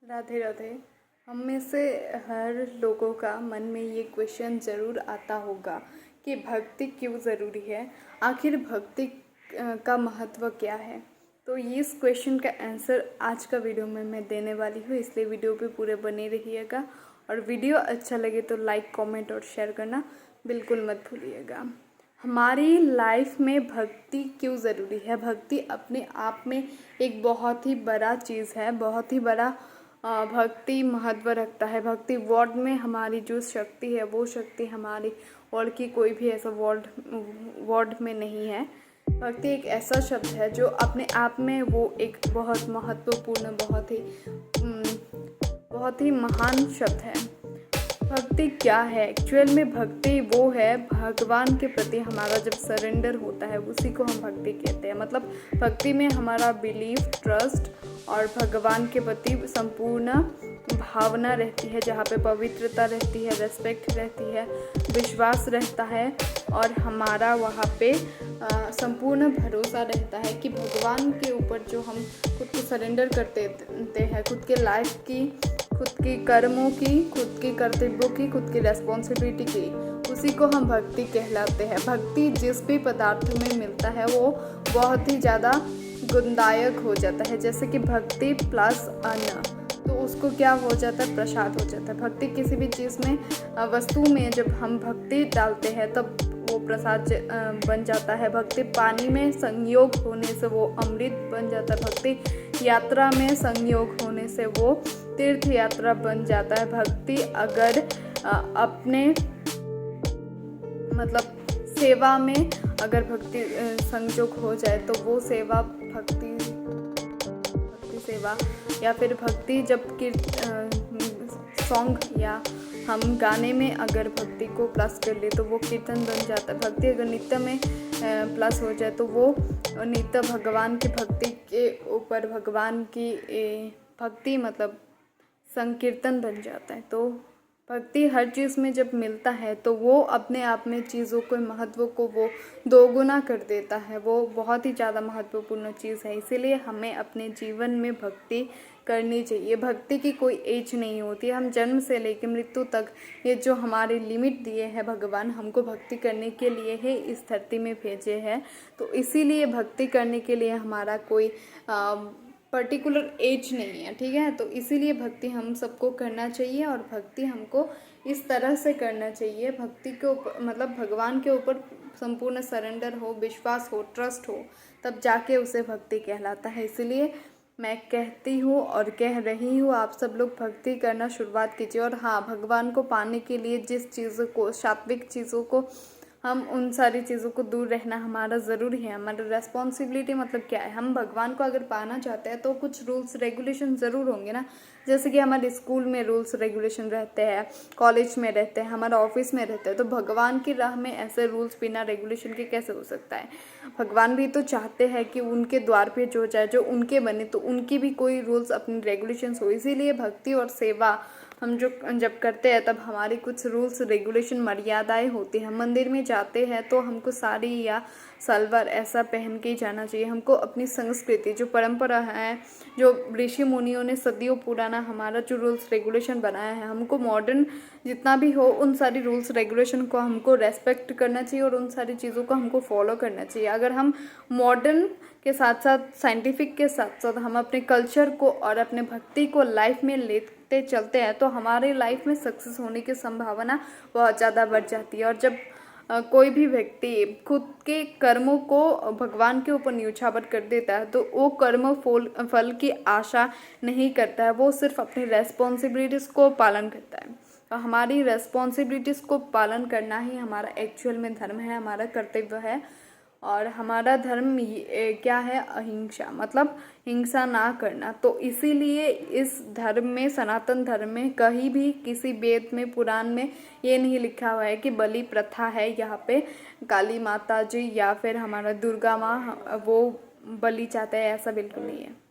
राधे राधे। हम में से हर लोगों का मन में ये क्वेश्चन ज़रूर आता होगा कि भक्ति क्यों ज़रूरी है, आखिर भक्ति का महत्व क्या है। तो इस क्वेश्चन का आंसर आज का वीडियो में मैं देने वाली हूँ, इसलिए वीडियो पे पूरे बने रहिएगा। और वीडियो अच्छा लगे तो लाइक, कमेंट और शेयर करना बिल्कुल मत भूलिएगा। हमारी लाइफ में भक्ति क्यों ज़रूरी है? भक्ति अपने आप में एक बहुत ही बड़ा चीज़ है, बहुत ही बड़ा भक्ति महत्व रखता है। भक्ति वर्ड में हमारी जो शक्ति है वो शक्ति हमारी वर्ड की कोई भी ऐसा वर्ड में नहीं है। भक्ति एक ऐसा शब्द है जो अपने आप में वो एक बहुत महत्वपूर्ण, बहुत ही महान शब्द है। भक्ति क्या है? एक्चुअल में भक्ति वो है, भगवान के प्रति हमारा जब सरेंडर होता है उसी को हम भक्ति कहते हैं। मतलब भक्ति में हमारा बिलीफ, ट्रस्ट और भगवान के प्रति संपूर्ण भावना रहती है, जहाँ पे पवित्रता रहती है, रेस्पेक्ट रहती है, विश्वास रहता है और हमारा वहाँ पे संपूर्ण भरोसा रहता है कि भगवान के ऊपर जो हम खुद को सरेंडर करते हैं, खुद के लाइफ की, खुद की कर्मों की, खुद की कर्तव्यों की, खुद की रेस्पॉन्सिबिलिटी की, उसी को हम भक्ति कहलाते हैं। भक्ति जिस भी पदार्थ में मिलता है वो बहुत ही ज़्यादा गुणदायक हो जाता है। जैसे कि भक्ति प्लस अन्न, तो उसको क्या हो जाता है? प्रसाद हो जाता है। भक्ति किसी भी चीज़ में, वस्तु में जब हम भक्ति डालते हैं तब वो प्रसाद बन जाता है। भक्ति पानी में संयोग होने से वो अमृत बन जाता है। भक्ति यात्रा में संयोग होने से वो तीर्थ यात्रा बन जाता है। भक्ति अगर अपने मतलब सेवा में अगर भक्ति संयोग हो जाए तो वो सेवा भक्ति सेवा, या फिर भक्ति जब सॉन्ग या हम गाने में अगर भक्ति को प्लस कर ले तो वो कीर्तन बन जाता है। भक्ति अगर नित्य में प्लस हो जाए तो वो नित्य भगवान की भक्ति के ऊपर भगवान की भक्ति मतलब संकीर्तन बन जाता है। तो भक्ति हर चीज़ में जब मिलता है तो वो अपने आप में चीज़ों के महत्व को वो दोगुना कर देता है। वो बहुत ही ज़्यादा महत्वपूर्ण चीज़ है, इसीलिए हमें अपने जीवन में भक्ति करनी चाहिए। भक्ति की कोई एज नहीं होती है। हम जन्म से लेकर मृत्यु तक ये जो हमारे लिमिट दिए हैं भगवान हमको भक्ति करने के लिए है, इस धरती में भेजे हैं। तो इसीलिए भक्ति करने के लिए हमारा कोई पर्टिकुलर एज नहीं है, ठीक है। तो इसीलिए भक्ति हम सबको करना चाहिए और भक्ति हमको इस तरह से करना चाहिए। भक्ति के ऊपर मतलब भगवान के ऊपर संपूर्ण सरेंडर हो, विश्वास हो, ट्रस्ट हो, तब जाके उसे भक्ति कहलाता है। इसीलिए मैं कहती हूँ और कह रही हूँ, आप सब लोग भक्ति करना शुरुआत कीजिए। और हाँ, भगवान को पाने के लिए जिस चीज़ों को, सात्विक चीज़ों को, हम उन सारी चीज़ों को दूर रहना हमारा ज़रूरी है। हमारा रेस्पॉन्सिबिलिटी मतलब क्या है? हम भगवान को अगर पाना चाहते हैं तो कुछ रूल्स रेगुलेशन ज़रूर होंगे ना। जैसे कि हमारे स्कूल में रूल्स रेगुलेशन रहते हैं, कॉलेज में रहते हैं, हमारा ऑफिस में रहते हैं। तो भगवान की राह में ऐसे रूल्स बिना रेगुलेशन के कैसे हो सकता है? भगवान भी तो चाहते हैं कि उनके द्वार पे जो जाए, जो उनके बने, तो उनकी भी कोई रूल्स अपनी रेगुलेशंस हो। इसीलिए भक्ति और सेवा हम जब करते हैं तब हमारी कुछ रूल्स रेगुलेशन मर्यादाएं होती हैं। हम मंदिर में जाते हैं तो हमको साड़ी या सलवार ऐसा पहन के ही जाना चाहिए। हमको अपनी संस्कृति, जो परंपरा है, जो ऋषि मुनियों ने सदियों पुराना हमारा जो रूल्स रेगुलेशन बनाया है, हमको मॉडर्न जितना भी हो उन सारी रूल्स रेगुलेशन को हमको रेस्पेक्ट करना चाहिए और उन सारी चीज़ों को हमको फॉलो करना चाहिए। अगर हम मॉडर्न के साथ साथ, साइंटिफिक के साथ साथ हम अपने कल्चर को और अपने भक्ति को लाइफ में लेते चलते हैं तो हमारे लाइफ में सक्सेस होने की संभावना बहुत ज़्यादा बढ़ जाती है। और जब कोई भी व्यक्ति खुद के कर्मों को भगवान के ऊपर न्योछावर कर देता है तो वो कर्म फल की आशा नहीं करता है, वो सिर्फ अपनी रेस्पॉन्सिबिलिटीज़ को पालन करता है। तो हमारी रेस्पॉन्सिबिलिटीज़ को पालन करना ही हमारा एक्चुअल में धर्म है, हमारा कर्तव्य है। और हमारा धर्म क्या है? अहिंसा, मतलब हिंसा ना करना। तो इसीलिए इस धर्म में, सनातन धर्म में कहीं भी किसी वेद में, पुराण में ये नहीं लिखा हुआ है कि बलि प्रथा है, यहाँ पे काली माता जी या फिर हमारा दुर्गा माँ वो बलि चाहते हैं, ऐसा बिल्कुल नहीं है।